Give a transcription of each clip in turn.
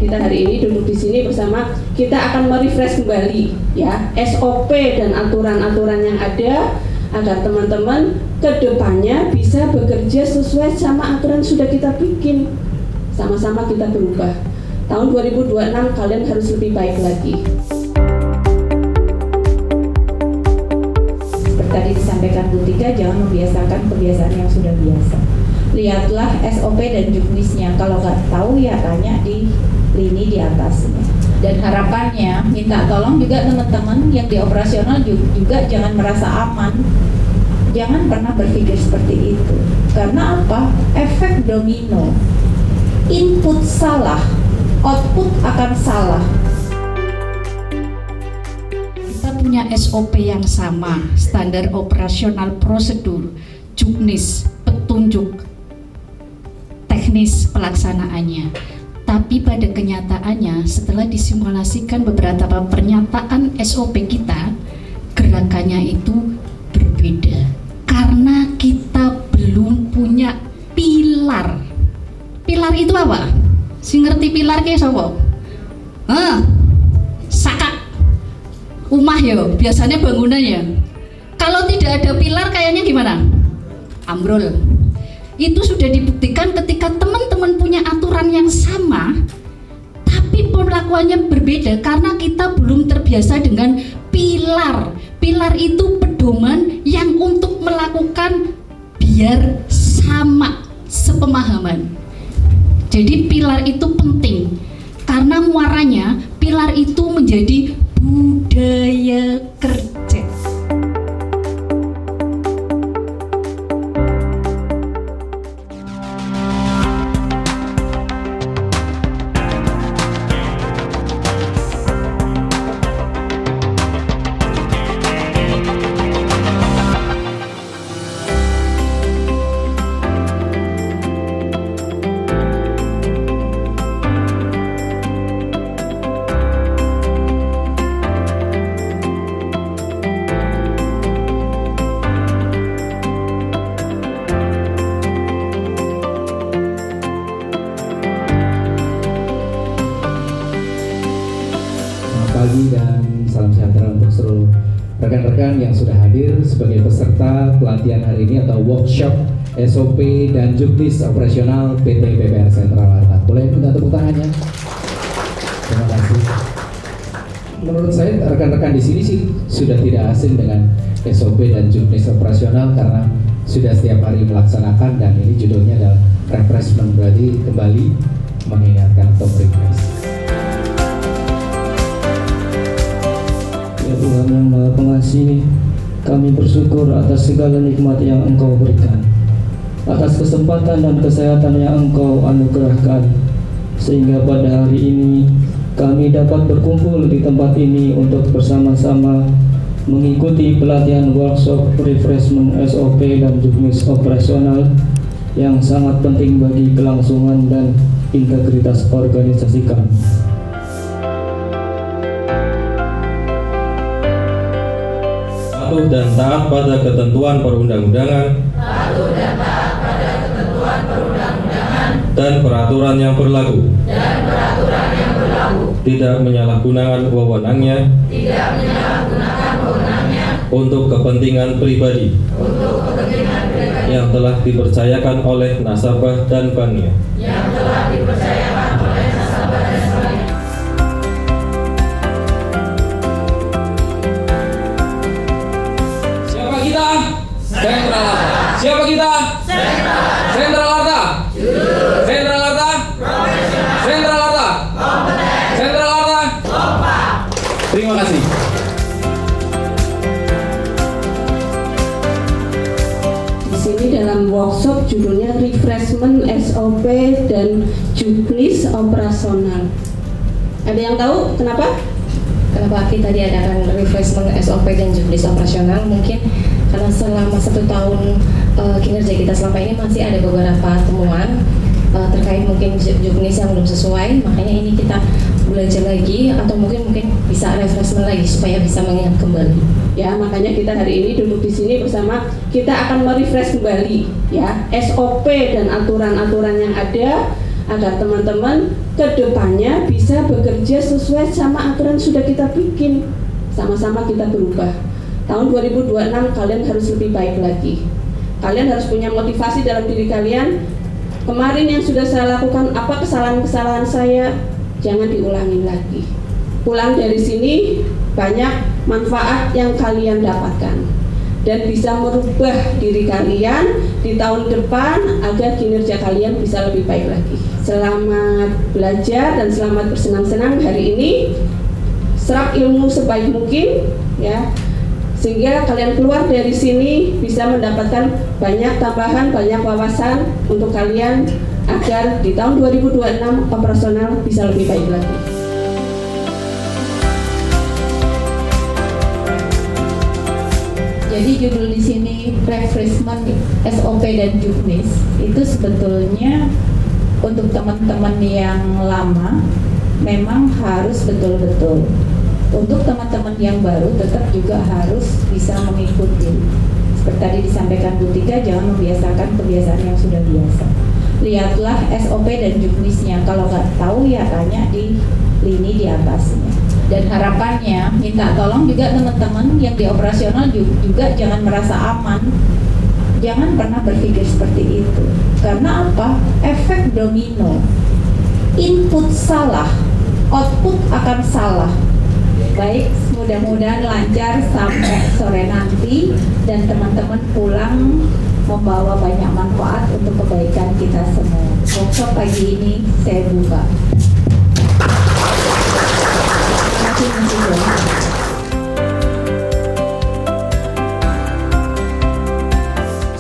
kita hari ini duduk di sini bersama, kita akan merefresh kembali ya SOP dan aturan-aturan yang ada agar teman-teman kedepannya bisa bekerja sesuai sama aturan sudah kita bikin. Sama-sama kita berubah. Tahun 2026 kalian harus lebih baik lagi. Seperti tadi disampaikan Bu Tika, jangan membiasakan kebiasaan yang sudah biasa. Lihatlah SOP dan juknisnya. Kalau nggak tahu ya tanya di lini di atasnya. Dan harapannya minta tolong juga teman-teman yang di operasional juga jangan merasa aman. Jangan pernah berpikir seperti itu. Karena apa? Efek domino. Input salah, output akan salah. Kita punya SOP yang sama, standar operasional prosedur, juknis, petunjuk, teknis pelaksanaannya. Tapi pada kenyataannya setelah disimulasikan beberapa pernyataan SOP kita, gerakannya itu berbeda. Karena kita belum punya pilar. Pilar itu apa? Si ngerti pilar ke sapa? Saka. Umah ya, biasanya bangunan ya. Kalau tidak ada pilar kayaknya gimana? Ambrol. Itu sudah dibuktikan ketika teman-teman punya aturan yang sama, tapi perlakuannya berbeda karena kita belum terbiasa dengan pilar. Pilar itu pedoman yang untuk melakukan biar sama sepemahaman. Jadi pilar itu penting karena muaranya pilar itu menjadi budaya kerja. Pagi dan salam sejahtera untuk seluruh rekan-rekan yang sudah hadir sebagai peserta pelatihan hari ini atau workshop SOP dan juknis operasional PT PPR Sentral Arta. Boleh minta tepuk tangannya? Terima kasih. Menurut saya rekan-rekan di sini sih sudah tidak asing dengan SOP dan juknis operasional karena sudah setiap hari melaksanakan, dan ini judulnya adalah refreshment, berarti kembali mengingatkan atau refresh. Ya Tuhan yang Maha Pengasih, kami bersyukur atas segala nikmat yang Engkau berikan, atas kesempatan dan kesehatan yang Engkau anugerahkan, sehingga pada hari ini kami dapat berkumpul di tempat ini untuk bersama-sama mengikuti pelatihan workshop refreshment SOP dan juknis operasional yang sangat penting bagi kelangsungan dan integritas organisasi kami. Patuh dan taat pada ketentuan perundang-undangan dan peraturan yang berlaku, tidak menyalahgunakan wewenangnya untuk kepentingan pribadi yang telah dipercayakan oleh nasabah dan banknya. Sentral Arta. Siapa kita? Sentral Arta. Sentral Arta. Sentral Arta. Sentral Arta. Terima kasih. Di sini dalam workshop judulnya refreshment SOP dan juknis operasional. Ada yang tahu kenapa? Kenapa kita diadakan refreshment SOP dan juknis operasional? Mungkin karena selama 1 tahun kinerja kita selama ini masih ada beberapa temuan terkait mungkin juknis yang belum sesuai, makanya ini kita belajar lagi atau mungkin bisa refreshment lagi supaya bisa mengingat kembali. Ya, makanya kita hari ini duduk di sini bersama, kita akan merefresh kembali ya SOP dan aturan-aturan yang ada agar teman-teman kedepannya bisa bekerja sesuai sama aturan sudah kita bikin. Sama-sama kita berubah. Tahun 2026 kalian harus lebih baik lagi. Kalian harus punya motivasi dalam diri kalian. Kemarin yang sudah saya lakukan, apa kesalahan-kesalahan saya, jangan diulangi lagi. Pulang dari sini banyak manfaat yang kalian dapatkan dan bisa merubah diri kalian di tahun depan agar kinerja kalian bisa lebih baik lagi. Selamat belajar dan selamat bersenang-senang hari ini. Serap ilmu sebaik mungkin ya, sehingga kalian keluar dari sini bisa mendapatkan banyak tambahan, banyak wawasan untuk kalian agar di tahun 2026 operasional bisa lebih baik lagi. Jadi judul di sini refreshment SOP dan Juknis itu sebetulnya untuk teman-teman yang lama memang harus betul-betul. Untuk teman-teman yang baru tetap juga harus bisa mengikuti. Seperti tadi disampaikan Bu Tika, jangan membiasakan kebiasaan yang sudah biasa. Lihatlah SOP dan Juknisnya. Kalau nggak tahu ya tanya di lini di atasnya. Dan harapannya minta tolong juga teman-teman yang di operasional juga jangan merasa aman. Jangan pernah berpikir seperti itu. Karena apa? Efek domino. Input salah, output akan salah. Baik, mudah-mudahan lancar sampai sore nanti dan teman-teman pulang membawa banyak manfaat untuk kebaikan kita semua. Workshop pagi ini saya buka. Terima kasih.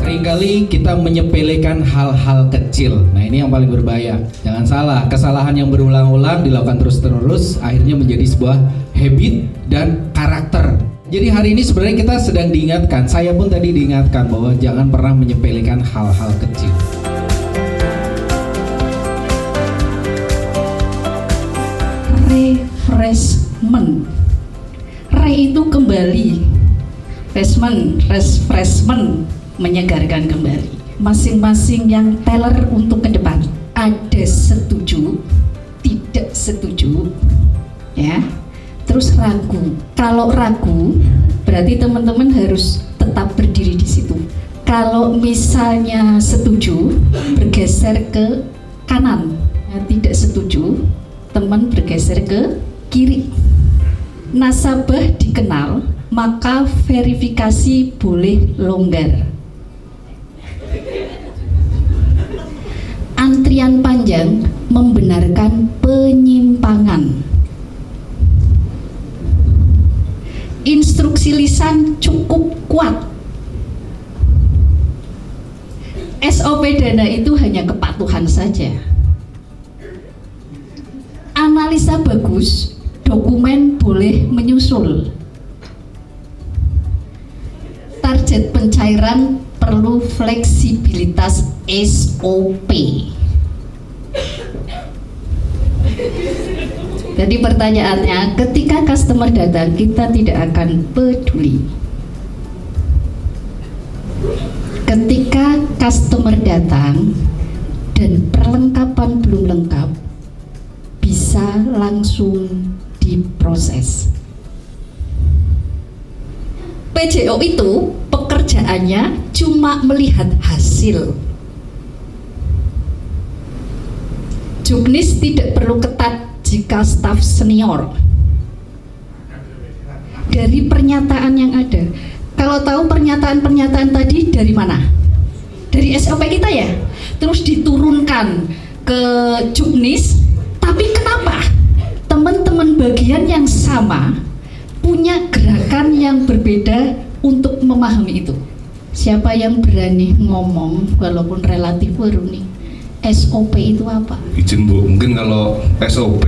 Seringkali kita menyepelekan hal-hal kecil. Nah, ini yang paling berbahaya. Jangan salah, kesalahan yang berulang-ulang dilakukan terus-menerus akhirnya menjadi sebuah habit dan karakter. Jadi hari ini sebenarnya kita sedang diingatkan, saya pun tadi diingatkan bahwa jangan pernah menyepelekan hal-hal kecil. Refreshment. Itu kembali. Refreshment menyegarkan kembali. Masing-masing yang teller untuk ke depan. Ada setuju, tidak setuju, ya. Terus ragu. Kalau ragu, berarti teman-teman harus tetap berdiri di situ. Kalau misalnya setuju, bergeser ke kanan. Nah, tidak setuju, teman bergeser ke kiri. Nasabah dikenal, maka verifikasi boleh longgar. Antrian panjang membenarkan penyimpangan. Instruksi lisan cukup kuat. SOP dana itu hanya kepatuhan saja. Analisa bagus, dokumen boleh menyusul. Target pencairan perlu fleksibilitas SOP. Jadi pertanyaannya, ketika customer datang, kita tidak akan peduli. Ketika customer datang dan perlengkapan belum lengkap, bisa langsung diproses. PJO itu pekerjaannya cuma melihat hasil. Juknis tidak perlu ketat jika staf senior. Dari pernyataan yang ada, kalau tahu pernyataan-pernyataan tadi dari mana? Dari SOP kita ya? Terus diturunkan ke Juknis, tapi kenapa teman-teman bagian yang sama punya gerakan yang berbeda untuk memahami itu? Siapa yang berani ngomong walaupun relatif baru nih? SOP itu apa? Izin Bu, mungkin kalau SOP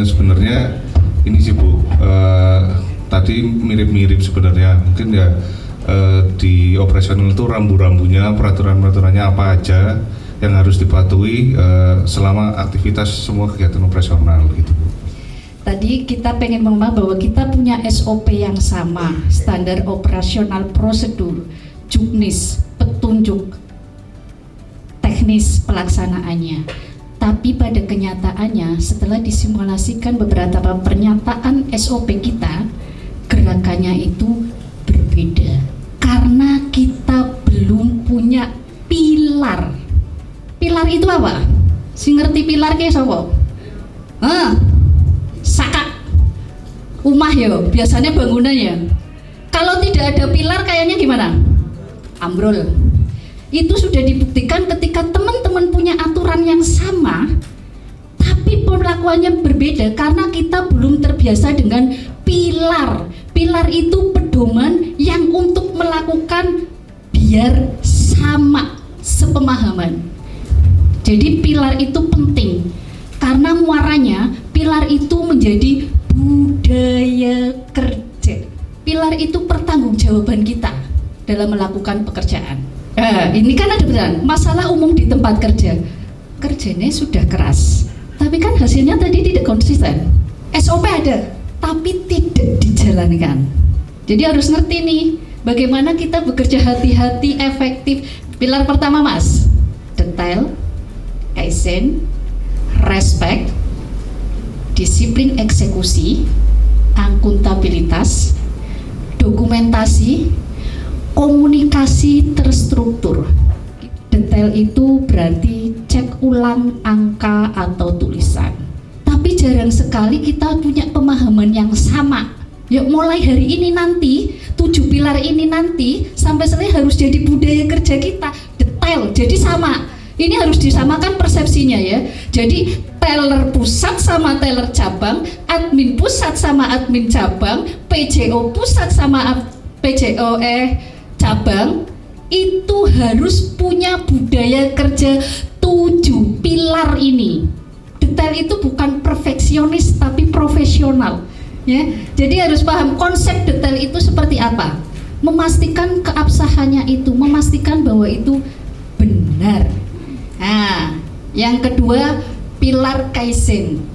sebenarnya ini sih Bu, tadi mirip-mirip sebenarnya. Mungkin ya di operasional itu rambu-rambunya, peraturan-peraturannya apa aja yang harus dipatuhi selama aktivitas semua kegiatan operasional gitu Bu. Tadi kita pengen memahami bahwa kita punya SOP yang sama, standar operasional prosedur, Juknis, petunjuk teknis pelaksanaannya. Tapi setelah disimulasikan beberapa pernyataan SOP kita, gerakannya itu berbeda karena kita belum punya pilar. Pilar itu apa? Si ngerti pilar ki sapa? Sakak. Umah ya, biasanya bangunan ya. Kalau tidak ada pilar kayaknya gimana? Ambrol. Itu sudah dibuktikan ketika teman-teman punya aturan yang sama, tapi perlakuannya berbeda karena kita belum terbiasa dengan pilar. Pilar itu pedoman yang untuk melakukan biar sama sepemahaman. Jadi pilar itu penting karena muaranya pilar itu menjadi budaya kerja. Pilar itu pertanggungjawaban kita dalam melakukan pekerjaan. Ini kan ada beneran masalah umum di tempat kerja. Kerjanya sudah keras, tapi kan hasilnya tadi tidak konsisten. SOP ada, tapi tidak dijalankan. Jadi harus ngerti nih, bagaimana kita bekerja hati-hati, efektif. Pilar pertama Mas, detail, kaizen, respect, disiplin eksekusi, akuntabilitas, dokumentasi, komunikasi terstruktur. Detail itu berarti cek ulang angka atau tulisan. Tapi jarang sekali kita punya pemahaman yang sama. Yuk mulai hari ini nanti, 7 pilar ini nanti sampai selesai harus jadi budaya kerja kita. Detail, jadi sama. Ini harus disamakan persepsinya ya. Jadi teller pusat sama teller cabang, admin pusat sama admin cabang, PJO pusat sama PJO cabang itu harus punya budaya kerja 7 pilar ini. Detail itu bukan perfeksionis tapi profesional ya. Jadi harus paham konsep detail itu seperti apa. Memastikan keabsahannya itu, memastikan bahwa itu benar. Nah, yang kedua pilar kaizen.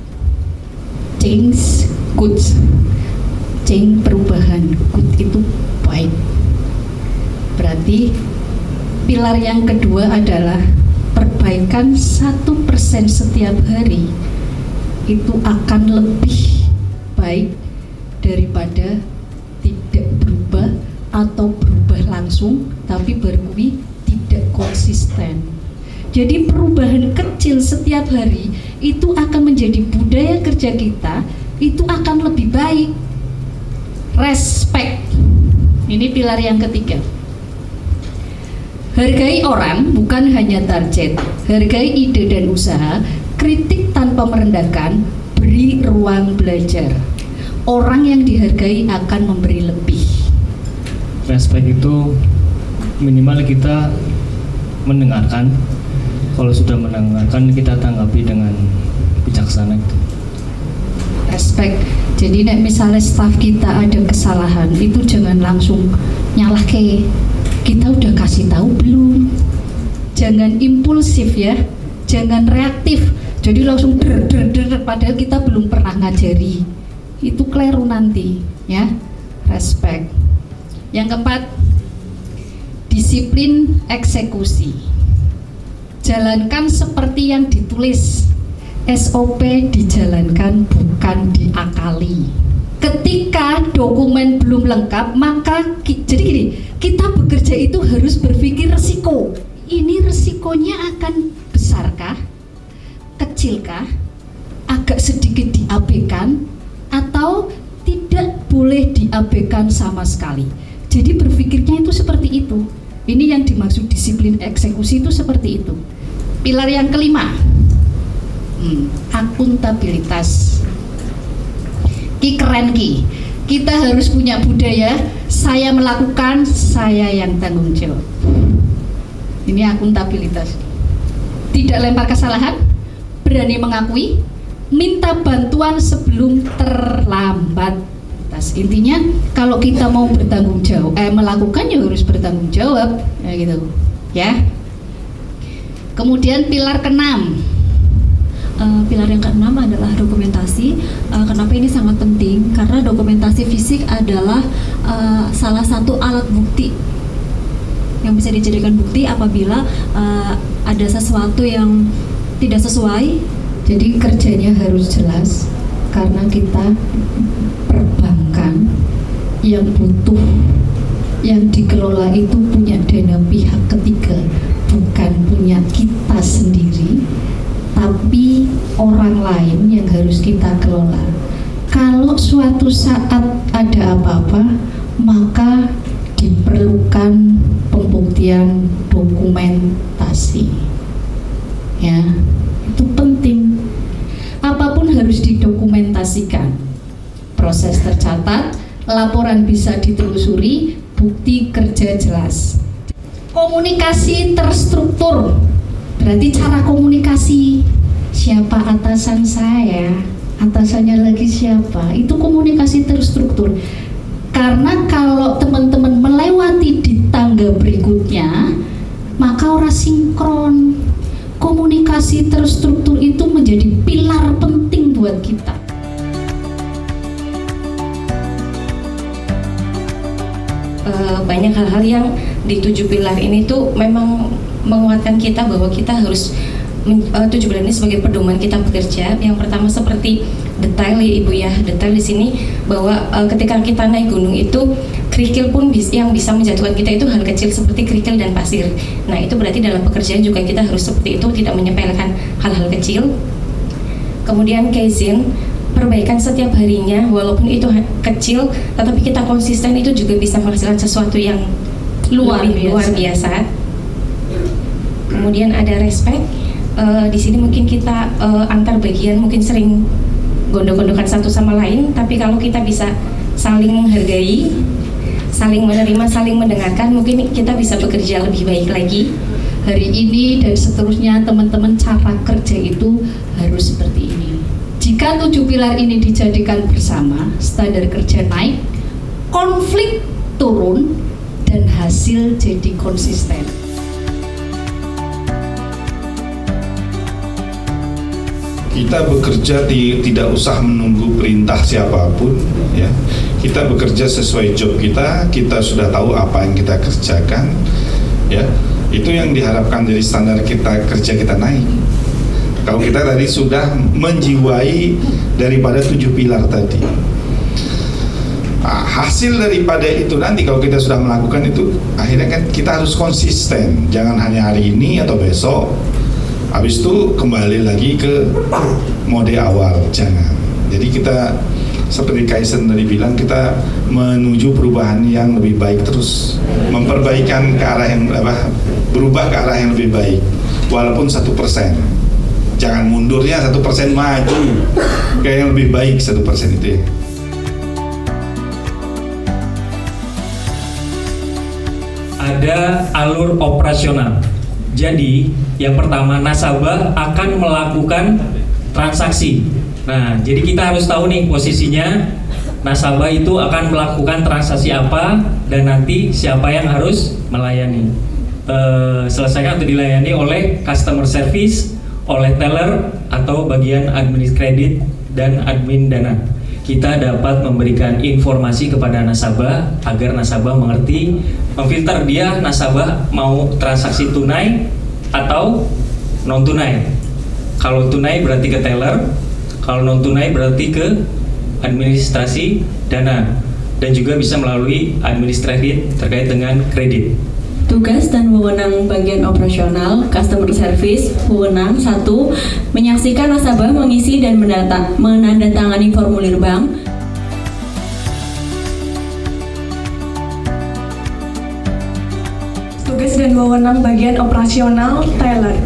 Change good. Change perubahan, good itu baik. Berarti pilar yang kedua adalah perbaikan 1% setiap hari itu akan lebih baik daripada tidak berubah atau berubah langsung tapi berkuwi tidak konsisten. Jadi perubahan kecil setiap hari itu akan menjadi budaya kerja kita, itu akan lebih baik. Respect. Ini pilar yang ketiga. Hargai orang bukan hanya target, hargai ide dan usaha, kritik tanpa merendahkan, beri ruang belajar. Orang yang dihargai akan memberi lebih. Respect itu minimal kita mendengarkan. Kalau sudah mendengarkan kita tanggapi dengan bijaksana itu. Respect. Jadi misalnya staf kita ada kesalahan, itu jangan langsung nyalah ke. Kita udah kasih tahu belum? Jangan impulsif ya, jangan reaktif. Jadi langsung der padahal kita belum pernah ngajari. Itu keliru nanti ya. Respect. Yang keempat, disiplin eksekusi. Jalankan seperti yang ditulis. SOP dijalankan bukan diakali. Ketika dokumen belum lengkap, maka jadi gini, kita bekerja itu harus berpikir resiko. Ini resikonya akan besarkah? Kecilkah? Agak sedikit diabaikan atau tidak boleh diabaikan sama sekali. Jadi berpikirnya itu seperti itu. Ini yang dimaksud disiplin eksekusi itu seperti itu. Pilar yang kelima, akuntabilitas. Ki keren ki. Kita harus punya budaya saya melakukan, saya yang tanggung jawab. Ini akuntabilitas. Tidak lempar kesalahan, berani mengakui, minta bantuan sebelum terlambat. Intinya kalau kita mau bertanggung jawab, melakukan ya harus bertanggung jawab, ya gitu, ya. Kemudian pilar keenam. Pilar yang keenam adalah dokumentasi. Kenapa ini sangat penting? Karena dokumentasi fisik adalah salah satu alat bukti yang bisa dijadikan bukti apabila ada sesuatu yang tidak sesuai, Jadi kerjanya harus jelas karena kita perbankan yang butuh, yang dikelola itu punya dana pihak ketiga, bukan punya kita sendiri, tapi orang lain yang harus kita kelola. Kalau suatu saat ada apa-apa, maka diperlukan pembuktian dokumentasi. Ya, itu penting. Apapun harus didokumentasikan. Proses tercatat, laporan bisa ditelusuri, bukti kerja jelas. Komunikasi terstruktur. Berarti cara komunikasi. Siapa atasan saya? Atasannya lagi siapa? Itu komunikasi terstruktur. Karena kalau teman-teman melewati di tangga berikutnya, maka ora sinkron. Komunikasi terstruktur itu menjadi pilar penting buat kita. Banyak hal-hal yang di 7 pilar ini tuh memang menguatkan kita bahwa kita harus 7 pilar ini sebagai pedoman kita bekerja. Yang pertama seperti detail ya Ibu ya, detail di sini bahwa ketika kita naik gunung itu kerikil pun yang bisa menjatuhkan kita itu hal kecil seperti kerikil dan pasir. Nah itu berarti dalam pekerjaan juga kita harus seperti itu, tidak menyepelekan hal-hal kecil. Kemudian kaizen, perbaikan setiap harinya walaupun itu kecil, tetapi kita konsisten itu juga bisa menghasilkan sesuatu yang luar biasa. Kemudian ada respect. Di sini mungkin kita antar bagian mungkin sering gondok-gondokan satu sama lain, tapi kalau kita bisa saling menghargai, saling menerima, saling mendengarkan, mungkin kita bisa bekerja lebih baik lagi. Hari ini dan seterusnya teman-teman cara kerja itu harus seperti ini. Jika 7 pilar ini dijadikan bersama, standar kerja naik, konflik turun, dan hasil jadi konsisten. Kita bekerja tidak usah menunggu perintah siapapun, ya. Kita bekerja sesuai job kita sudah tahu apa yang kita kerjakan, ya. Itu yang diharapkan dari standar kerja kita naik. Kalau kita tadi sudah menjiwai daripada 7 pilar tadi. Nah, hasil daripada itu nanti kalau kita sudah melakukan itu, akhirnya kan kita harus konsisten, jangan hanya hari ini atau besok. Habis itu kembali lagi ke mode awal, jangan. Jadi kita seperti Kaisen tadi bilang, kita menuju perubahan yang lebih baik terus, memperbaikan ke arah yang berubah ke arah yang lebih baik, walaupun 1%. Jangan mundurnya 1%, maju ke yang lebih baik 1% itu ya. Ada alur operasional. Jadi, yang pertama nasabah akan melakukan transaksi. Nah, jadi kita harus tahu nih posisinya nasabah itu akan melakukan transaksi apa dan nanti siapa yang harus melayani. Selesaikan atau dilayani oleh customer service, oleh teller atau bagian admin kredit dan admin dana. Kita dapat memberikan informasi kepada nasabah agar nasabah mengerti, memfilter dia nasabah mau transaksi tunai atau non tunai. Kalau tunai berarti ke teller, kalau non tunai berarti ke administrasi dana, dan juga bisa melalui administratif terkait dengan kredit. Tugas dan wewenang bagian operasional customer service, wewenang 1. Menyaksikan nasabah mengisi dan menandatangani formulir bank. Tugas dan wewenang bagian operasional teller.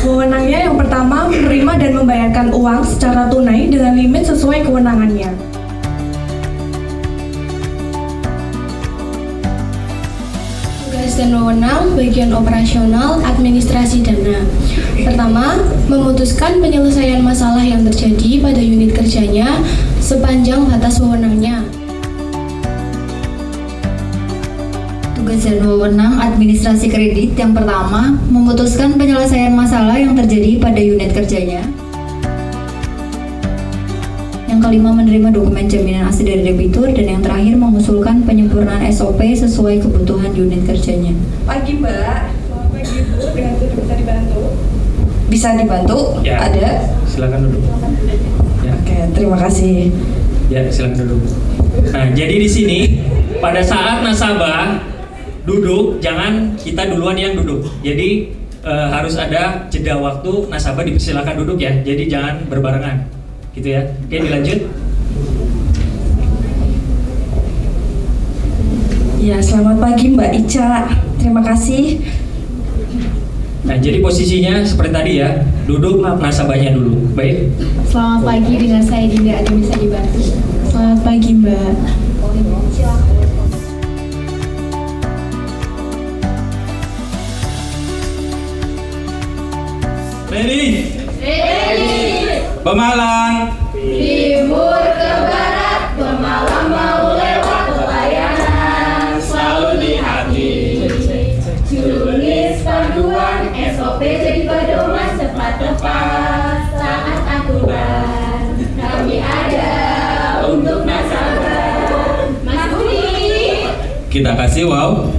Wewenangnya yang pertama, menerima dan membayarkan uang secara tunai dengan limit sesuai kewenangannya. Dan wewenang bagian operasional administrasi dana. Pertama, memutuskan penyelesaian masalah yang terjadi pada unit kerjanya sepanjang batas wewenangnya. Tugas dan wewenang administrasi kredit yang pertama, memutuskan penyelesaian masalah yang terjadi pada unit kerjanya. Yang kelima, menerima dokumen jaminan asli dari debitur, dan yang terakhir mengusulkan penyempurnaan SOP sesuai kebutuhan unit kerjanya. Pagi Mbak, selamat pagi Bu, dengan itu bisa dibantu. bisa dibantu? Ya. Ada? Silakan duduk. Ya. Oke, terima kasih. Ya, silakan duduk. Nah, jadi di sini pada saat nasabah duduk, jangan kita duluan yang duduk. Jadi harus ada jeda waktu, nasabah dipersilakan duduk ya. Jadi jangan berbarengan, gitu ya. Oke, dilanjut. Ya, selamat pagi Mbak Ica. Terima kasih. Nah, jadi posisinya seperti tadi ya, duduk nasabahnya dulu. Baik. Selamat pagi, dengan saya Dinda, ada bisa dibantu. Selamat pagi Mbak. Ready? Ready. Pemalang. Timur ke barat, pemalang mau lewat pelayanan selalu di hati. Juknis panduan SOP jadi pedoman tepat saat aturan. Kami ada untuk nasabah. Mas Budi. Kita kasih wow.